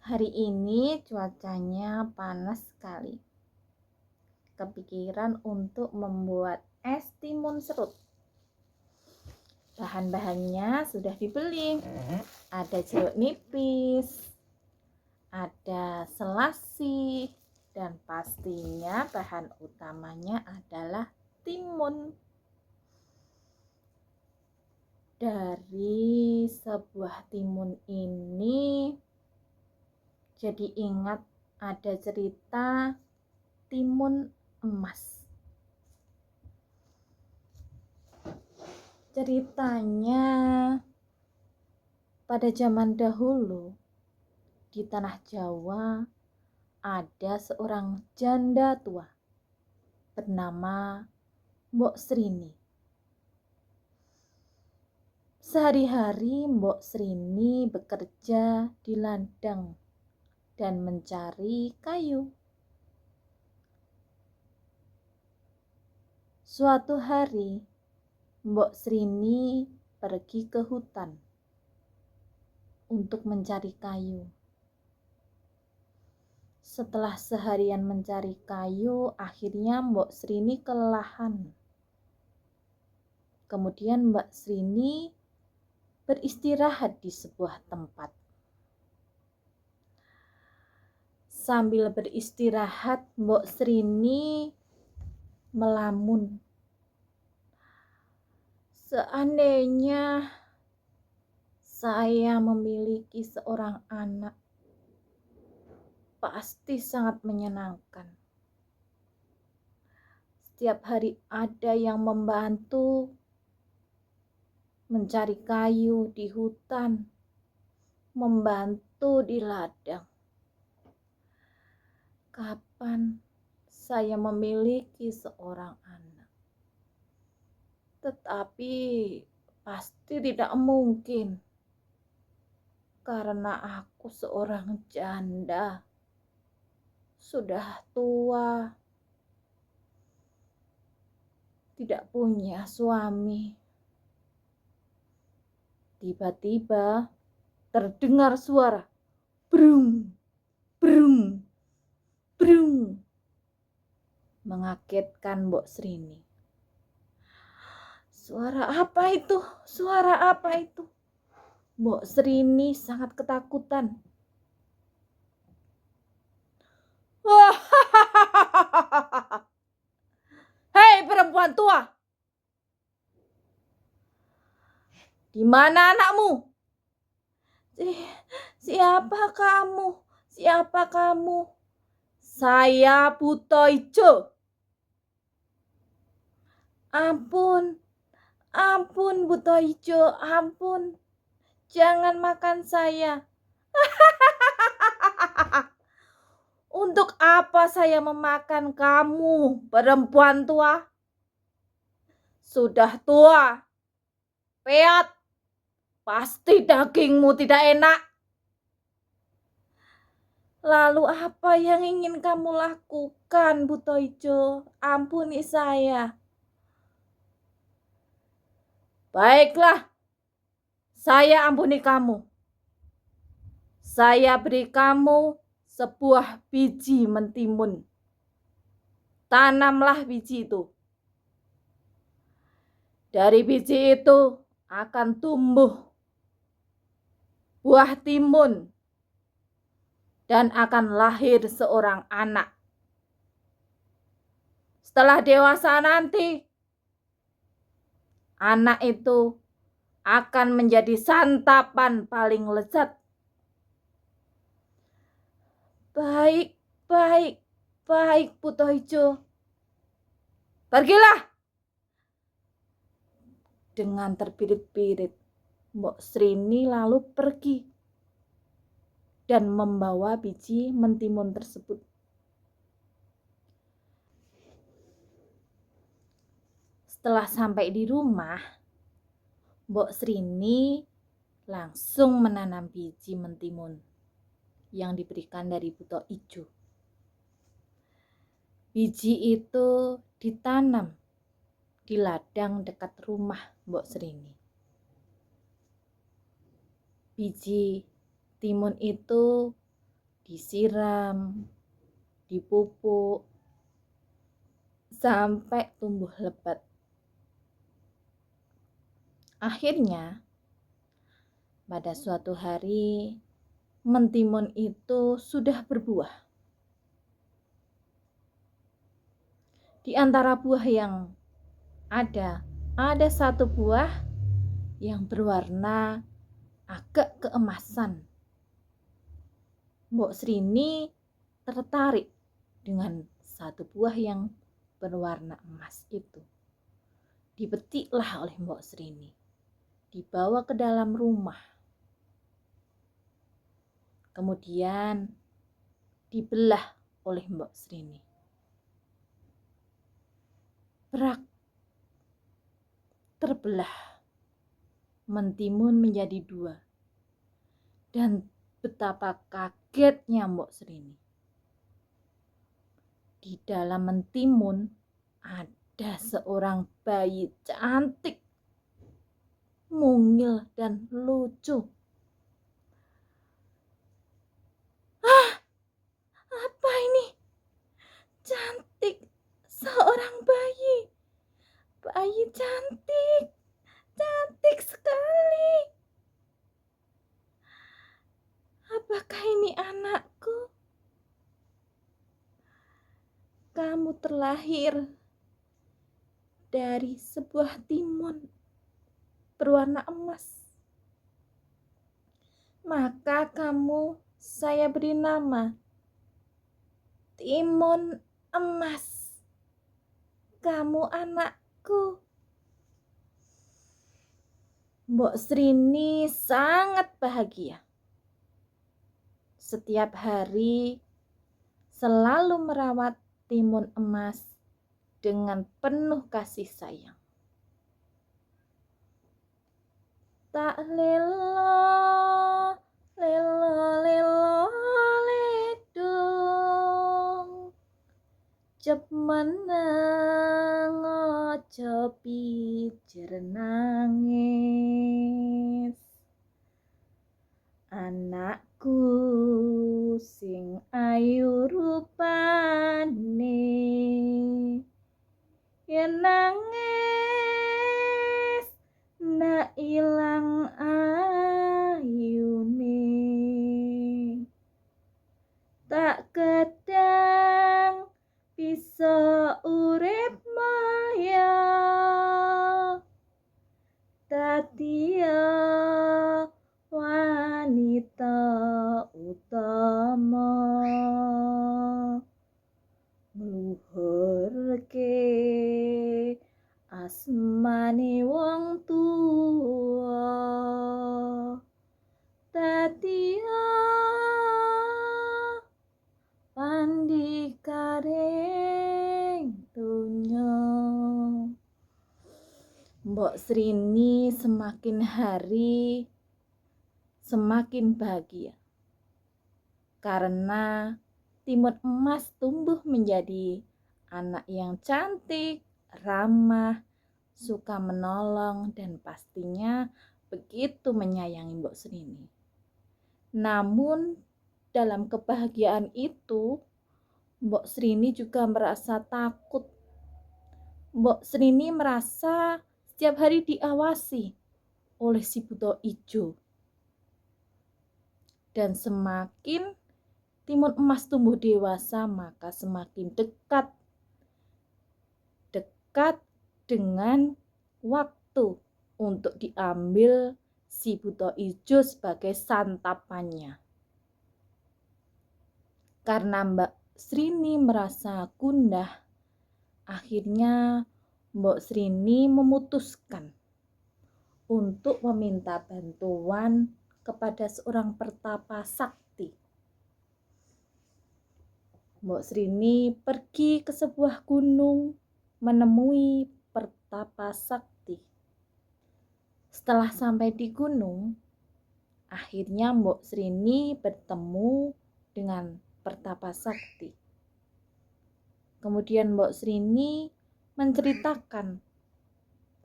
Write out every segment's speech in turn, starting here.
Hari ini cuacanya panas sekali. Kepikiran untuk membuat es timun serut. Bahan-bahannya sudah dibeli. Ada jeruk nipis, ada selasi, dan pastinya bahan utamanya adalah timun. Dari sebuah timun ini jadi ingat ada cerita timun emas. Ceritanya pada zaman dahulu di tanah Jawa ada seorang janda tua bernama Mbok Srini. Sehari-hari Mbok Srini bekerja di ladang dan mencari kayu. Suatu hari Mbok Srini pergi ke hutan untuk mencari kayu. Setelah seharian mencari kayu, akhirnya Mbok Srini kelelahan. Kemudian Mbak Srini beristirahat di sebuah tempat. Sambil beristirahat, Mbok Srini melamun. Seandainya saya memiliki seorang anak, pasti sangat menyenangkan. Setiap hari ada yang membantu mencari kayu di hutan, membantu di ladang. Kapan saya memiliki seorang anak? Tetapi pasti tidak mungkin, karena aku seorang janda, sudah tua, tidak punya suami. Tiba-tiba terdengar suara brung, brung, brung, mengagetkan Mbok Srini. Suara apa itu? Suara apa itu? Mbok Srini sangat ketakutan. Hei perempuan tua, di mana anakmu? Siapa kamu? Siapa kamu? Saya Buto Ijo. Ampun, ampun Buto Ijo, ampun. Jangan makan saya. Untuk apa saya memakan kamu, perempuan tua? Sudah tua, peot, pasti dagingmu tidak enak. Lalu apa yang ingin kamu lakukan, Buto Ijo? Ampuni saya. Baiklah, saya ampuni kamu. Saya beri kamu sebuah biji mentimun. Tanamlah biji itu. Dari biji itu akan tumbuh buah timun dan akan lahir seorang anak. Setelah dewasa nanti, anak itu akan menjadi santapan paling lezat. Baik, baik, baik Buto Ijo. Pergilah. Dengan terbirit-birit, Mbok Srini lalu pergi dan membawa biji mentimun tersebut. Setelah sampai di rumah, Mbok Srini langsung menanam biji mentimun yang diberikan dari Buto Ijo. Biji itu ditanam di ladang dekat rumah Mbok Srini. Biji timun itu disiram, dipupuk, sampai tumbuh lebat. Akhirnya, pada suatu hari, mentimun itu sudah berbuah. Di antara buah yang ada satu buah yang berwarna agak keemasan. Mbok Srini tertarik dengan satu buah yang berwarna emas itu. Dipetiklah oleh Mbok Srini, dibawa ke dalam rumah. Kemudian dibelah oleh Mbok Srini. Berak, terbelah, mentimun menjadi dua. Dan betapa kagetnya Mbok Srini. Di dalam mentimun ada seorang bayi cantik, mungil dan lucu. Apa ini? Cantik, seorang bayi. Bayi cantik, cantik sekali. Apakah ini anakku? Kamu terlahir dari sebuah timun berwarna emas. Maka saya beri nama Timun Emas. Kamu anakku. Mbok Srini sangat bahagia. Setiap hari selalu merawat timun emas dengan penuh kasih sayang. Tak lelo, lelo, lelo, ledung, cep meneng ojo pijer nangis. Anakku sing ayu rupane, yen nangis ndak ilang ayune. Tak kadang bisa urip maya, tatia wanita utama, ngluhurke asmane wong tua, tatia pandikaring donya. Mbok Srini semakin hari semakin bahagia karena timun emas tumbuh menjadi anak yang cantik, ramah, suka menolong, dan pastinya begitu menyayangi Mbok Srini. Namun dalam kebahagiaan itu, Mbok Srini juga merasa takut. Mbok Srini merasa setiap hari diawasi oleh si buto ijo. Dan semakin timun emas tumbuh dewasa, maka semakin dekat dengan waktu untuk diambil si buto ijo sebagai santapannya. Karena Mbak Srini merasa gundah, akhirnya Mbok Srini memutuskan untuk meminta bantuan kepada seorang pertapa sakti. Mbok Srini pergi ke sebuah gunung menemui pertapa sakti. Setelah sampai di gunung, akhirnya Mbok Srini bertemu dengan pertapa sakti. Kemudian Mbok Srini menceritakan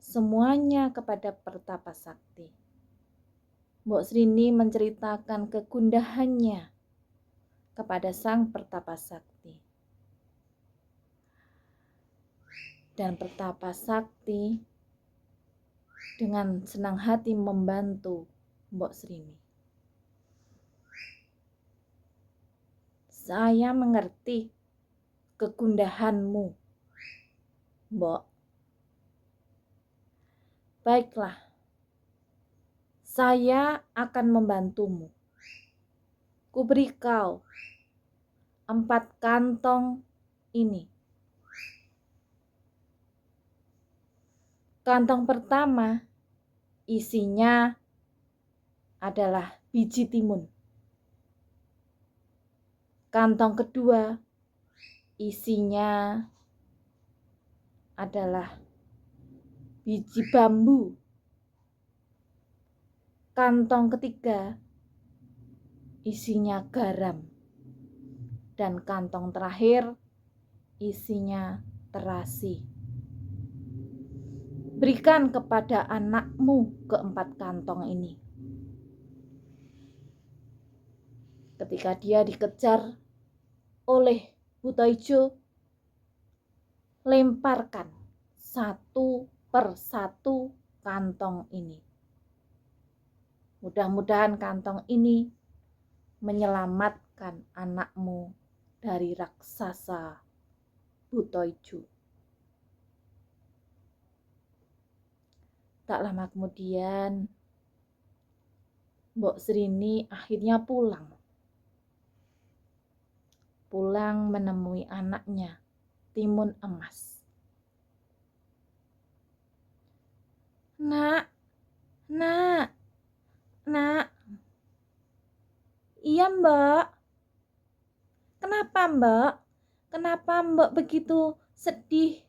semuanya kepada pertapa sakti. Mbok Srini menceritakan kegundahannya kepada sang pertapa sakti. Dan pertapa sakti dengan senang hati membantu Mbok Srini. Saya mengerti kegundahanmu, Mbok. Baiklah, saya akan membantumu. Kuberi kau 4 kantong ini. Kantong pertama isinya adalah biji timun. Kantong kedua isinya adalah biji bambu. Kantong ketiga isinya garam. Dan kantong terakhir isinya terasi. Berikan kepada anakmu ke-4 kantong ini. Ketika dia dikejar oleh buta hijau, lemparkan 1 per 1 kantong ini. Mudah-mudahan kantong ini menyelamatkan anakmu dari raksasa buta hijau. Tak lama kemudian, Mbok Srini akhirnya pulang menemui anaknya, Timun Emas. Nak. Iya, Mbak. Kenapa Mbak begitu sedih?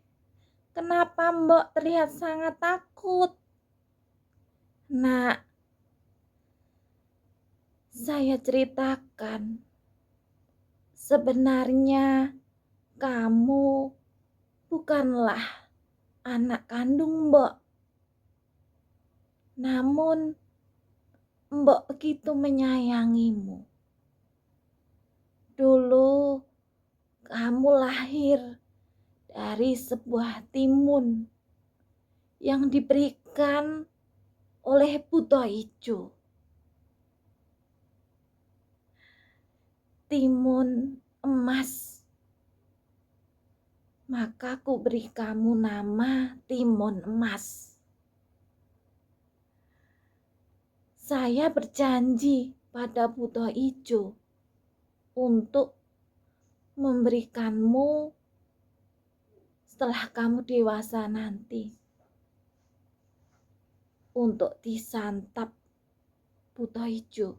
Kenapa Mbak terlihat sangat takut? Nak, saya ceritakan. Sebenarnya kamu bukanlah anak kandung Mbak. Namun Mbak begitu menyayangimu. Dulu kamu lahir dari sebuah timun yang diberikan oleh buta hijau. Timun emas. Maka ku beri kamu nama Timun Emas. Saya berjanji pada buta hijau untuk memberikanmu setelah kamu dewasa nanti untuk disantap buta hijau.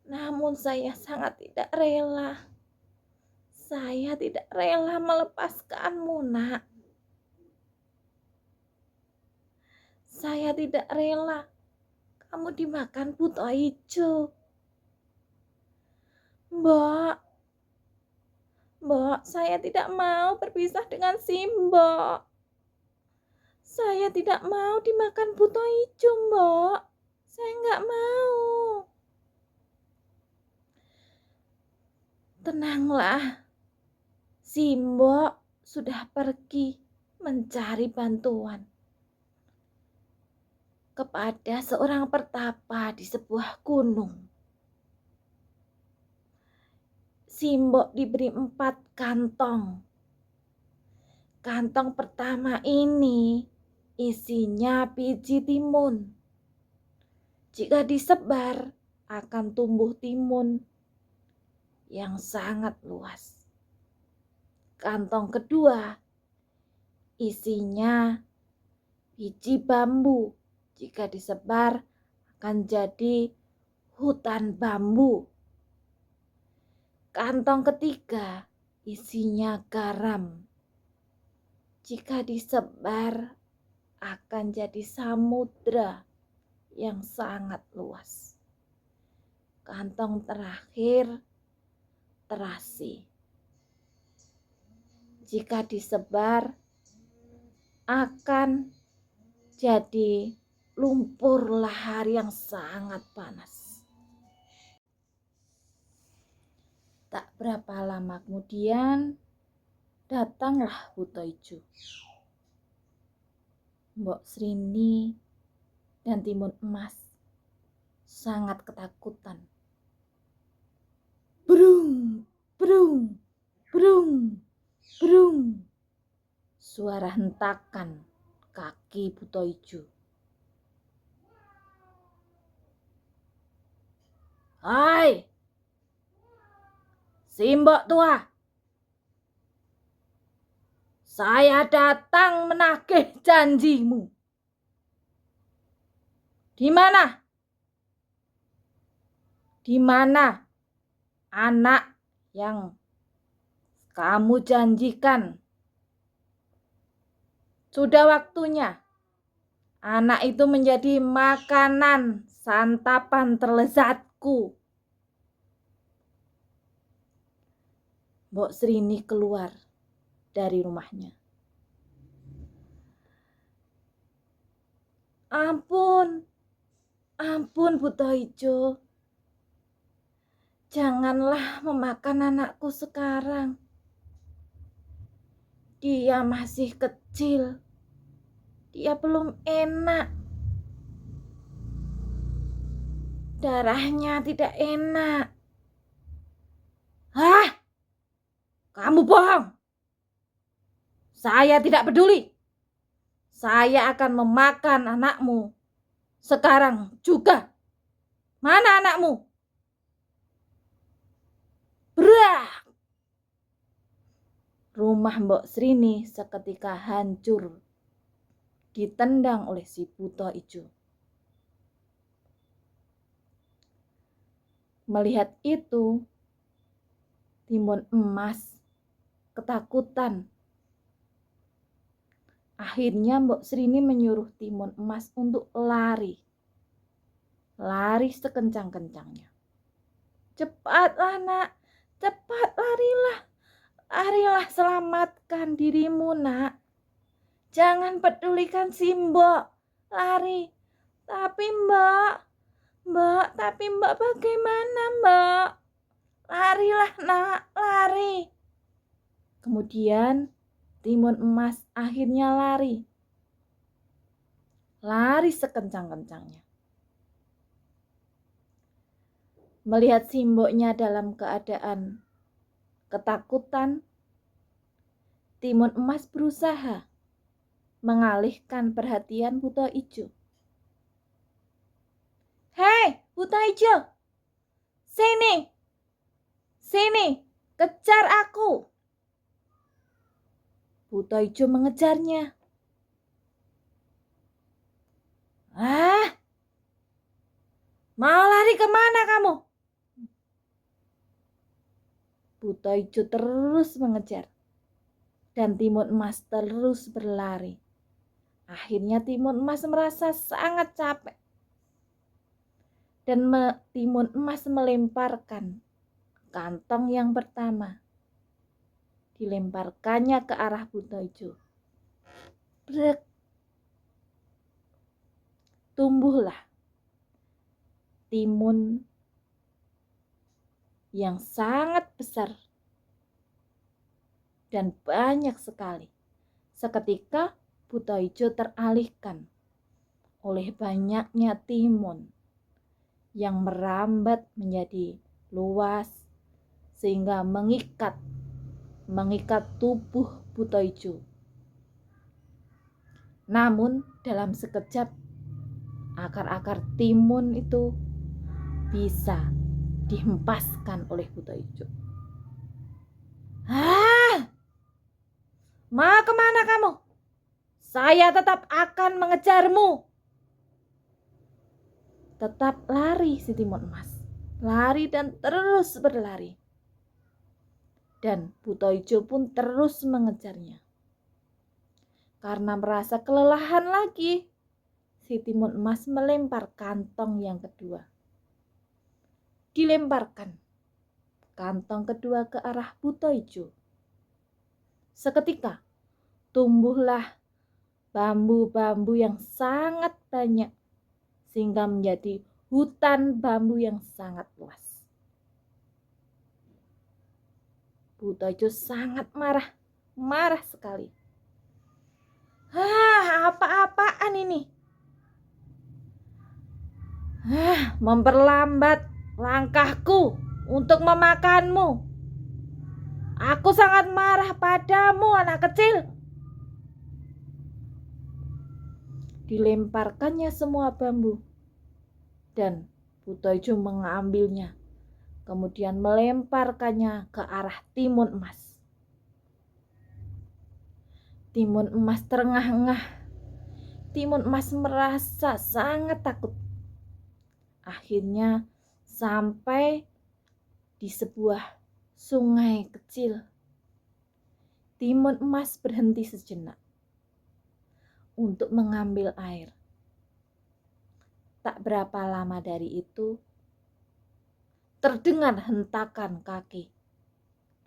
Namun saya sangat tidak rela. Saya tidak rela melepaskanmu, Nak. Saya tidak rela kamu dimakan buta hijau. Mbak, saya tidak mau berpisah dengan si Mbak. Saya tidak mau dimakan buta hijau, Mbak. Saya nggak mau. Tenanglah, si Mbak sudah pergi mencari bantuan kepada seorang pertapa di sebuah gunung. Si Mbak diberi 4 kantong. Kantong pertama ini isinya biji timun. Jika disebar akan tumbuh timun yang sangat luas. Kantong kedua isinya biji bambu. Jika disebar akan jadi hutan bambu. Kantong ketiga isinya garam. Jika disebar akan jadi samudra yang sangat luas. Kantong terakhir terasi. Jika disebar akan jadi lumpur lahar yang sangat panas. Tak berapa lama kemudian datanglah Buto Ijo. Mbok Srini dan Timun Emas sangat ketakutan. Brung, brung, brung, brung. Suara hentakan kaki Buto Ijo. Hai, Simbok tua, saya datang menagih janjimu. Di mana? Di mana anak yang kamu janjikan? Sudah waktunya anak itu menjadi makanan santapan terlezatku. Mbok Srini keluar dari rumahnya. Ampun, ampun Buto Ijo. Janganlah memakan anakku sekarang. Dia masih kecil. Dia belum enak. Darahnya tidak enak. Hah? Kamu bohong. Saya tidak peduli. Saya akan memakan anakmu sekarang juga. Mana anakmu? Brak! Rumah Mbok Srini seketika hancur, ditendang oleh si Buto Ijo. Melihat itu, Timun Emas ketakutan. Akhirnya Mbok Srini menyuruh Timun Emas untuk lari. Lari sekencang-kencangnya. Cepat nak, cepat larilah. Larilah, selamatkan dirimu nak. Jangan pedulikan si Mbok. Lari. Tapi Mbak, tapi Mbak bagaimana Mbak? Larilah nak, lari. Kemudian Timun Emas akhirnya lari. Lari sekencang-kencangnya. Melihat simboknya dalam keadaan ketakutan, Timun Emas berusaha mengalihkan perhatian Buto Ijo. Hei, Buto Ijo, sini, kejar aku. Buto Ijo mengejarnya. Mau lari kemana kamu? Buto Ijo terus mengejar. Dan Timun Emas terus berlari. Akhirnya Timun Emas merasa sangat capek. Dan Timun Emas melemparkan kantong yang pertama. Dilemparkannya ke arah Buto Ijo. Brek. Tumbuhlah timun yang sangat besar dan banyak sekali. Seketika Buto Ijo teralihkan oleh banyaknya timun yang merambat menjadi luas sehingga mengikat tubuh Buto Ijo. Namun dalam sekejap akar-akar timun itu bisa dihempaskan oleh Buto Ijo. Mau kemana kamu? Saya tetap akan mengejarmu. Tetap lari si Timun Emas. Lari dan terus berlari. Dan Buto Ijo pun terus mengejarnya. Karena merasa kelelahan lagi, si Timun Emas melempar kantong yang kedua. Dilemparkan kantong kedua ke arah Buto Ijo. Seketika tumbuhlah bambu-bambu yang sangat banyak sehingga menjadi hutan bambu yang sangat luas. Buto Ijo sangat marah sekali. Apa-apaan ini? Memperlambat langkahku untuk memakanmu. Aku sangat marah padamu, anak kecil. Dilemparkannya semua bambu dan Buto Ijo mengambilnya, kemudian melemparkannya ke arah Timun Emas. Timun Emas terengah-engah. Timun Emas merasa sangat takut. Akhirnya sampai di sebuah sungai kecil. Timun Emas berhenti sejenak untuk mengambil air. Tak berapa lama dari itu, terdengar hentakan kaki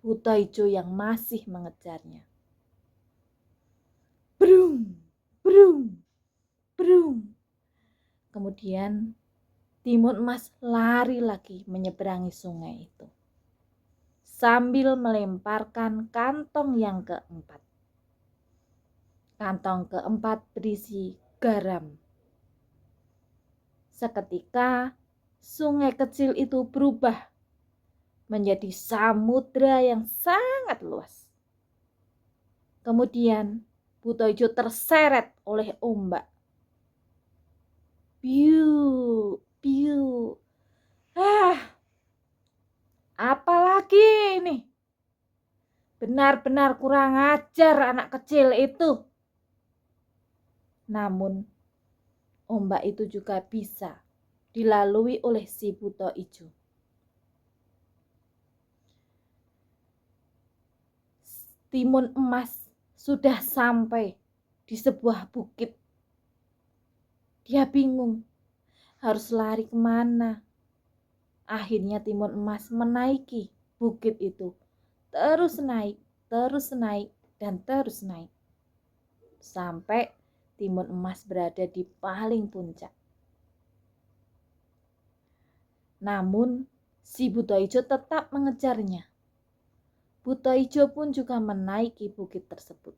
Buto Ijo yang masih mengejarnya. Brung, brung, brung. Kemudian Timun Emas lari lagi menyeberangi sungai itu sambil melemparkan kantong yang keempat. Kantong keempat berisi garam. Seketika sungai kecil itu berubah menjadi samudra yang sangat luas. Kemudian Buto Ijo terseret oleh ombak. Piu, piu. Apalagi ini? Benar-benar kurang ajar anak kecil itu. Namun ombak itu juga bisa dilalui oleh si Buto Ijo. Timun Emas sudah sampai di sebuah bukit. Dia bingung harus lari kemana. Akhirnya Timun Emas menaiki bukit itu. Terus naik, dan terus naik. Sampai Timun Emas berada di paling puncak. Namun si Buto Ijo tetap mengejarnya. Buto Ijo pun juga menaiki bukit tersebut.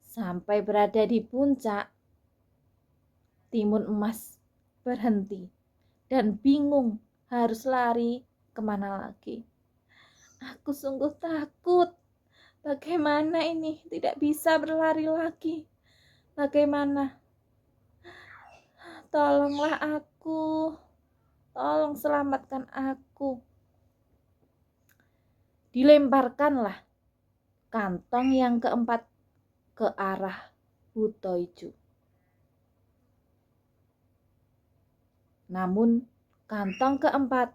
Sampai berada di puncak, Timun Emas berhenti dan bingung harus lari kemana lagi. Aku sungguh takut. Bagaimana ini? Tidak bisa berlari lagi. Bagaimana? Tolonglah aku. Tolong selamatkan aku. Dilemparkanlah kantong yang keempat ke arah Buto Ijo. Namun kantong keempat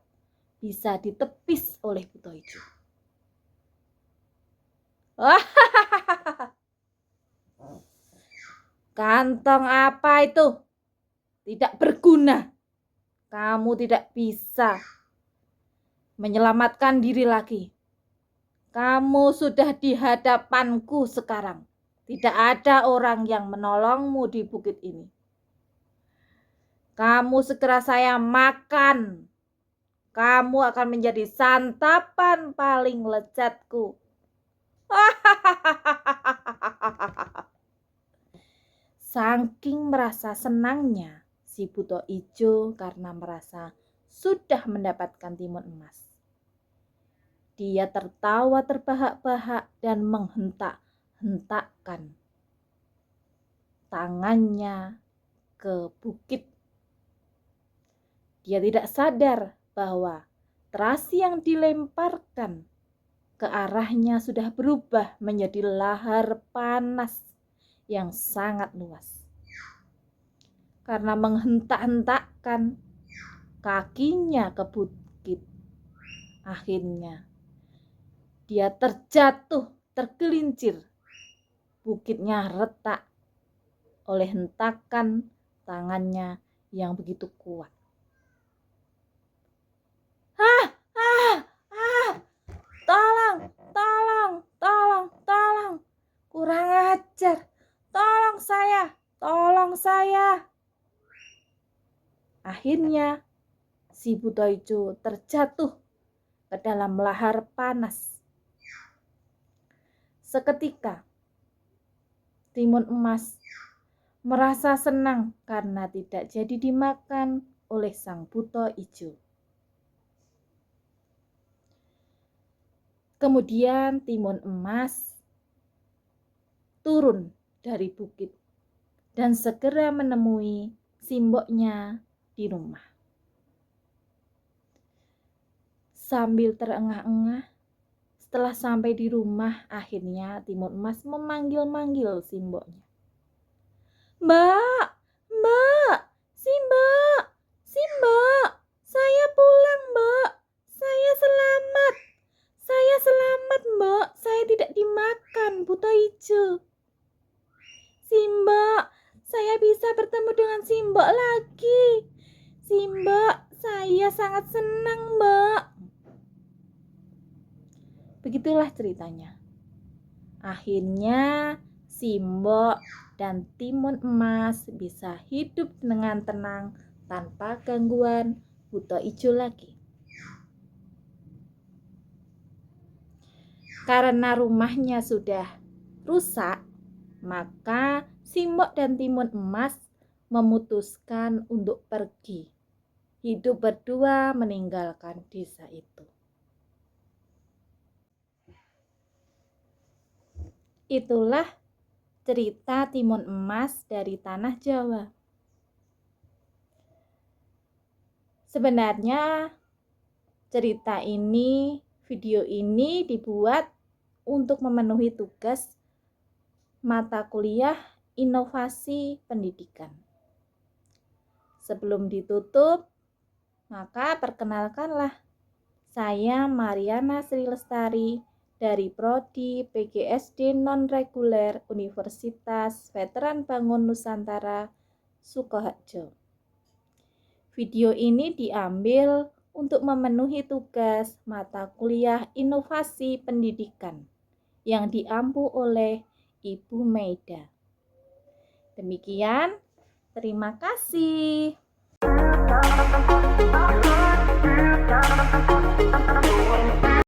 bisa ditepis oleh Buto Ijo. Kantong apa itu? Tidak berguna. Kamu tidak bisa menyelamatkan diri lagi. Kamu sudah di hadapanku sekarang. Tidak ada orang yang menolongmu di bukit ini. Kamu segera saya makan. Kamu akan menjadi santapan paling lezatku. Saking merasa senangnya si Buto Ijo karena merasa sudah mendapatkan timun emas. Dia tertawa terbahak-bahak dan menghentak-hentakkan tangannya ke bukit. Dia tidak sadar bahwa terasi yang dilemparkan ke arahnya sudah berubah menjadi lahar panas yang sangat luas. Karena menghentak-hentakkan kakinya ke bukit, akhirnya dia terjatuh, tergelincir. Bukitnya retak oleh hentakan tangannya yang begitu kuat. Tolong. Kurang ajar. Tolong saya. Akhirnya si Buto Ijo terjatuh ke dalam lahar panas. Seketika, timun emas merasa senang karena tidak jadi dimakan oleh sang buto ijo. Kemudian timun emas turun dari bukit dan segera menemui simboknya di rumah. Sambil terengah-engah, setelah sampai di rumah, akhirnya timun emas memanggil-manggil simboknya. Mbak, Mbak, Simbok, Simbok, saya pulang, Mbak. Saya selamat, Mbak. Saya tidak dimakan buto ijo. Simbok, saya bisa bertemu dengan Simbok lagi. Simbok, saya sangat senang, Mbak. Begitulah ceritanya. Akhirnya Simbok dan timun emas bisa hidup dengan tenang tanpa gangguan buto ijo lagi. Karena rumahnya sudah rusak, maka Simbok dan timun emas memutuskan untuk pergi. Hidup berdua meninggalkan desa itu. Itulah cerita timun emas dari tanah Jawa. Sebenarnya video ini dibuat untuk memenuhi tugas mata kuliah inovasi pendidikan. Sebelum ditutup, maka perkenalkanlah, saya Mariana Sri Lestari dari Prodi PGSD Non-Reguler Universitas Veteran Bangun Nusantara, Sukoharjo. Video ini diambil untuk memenuhi tugas mata kuliah inovasi pendidikan yang diampu oleh Ibu Maida. Demikian, terima kasih.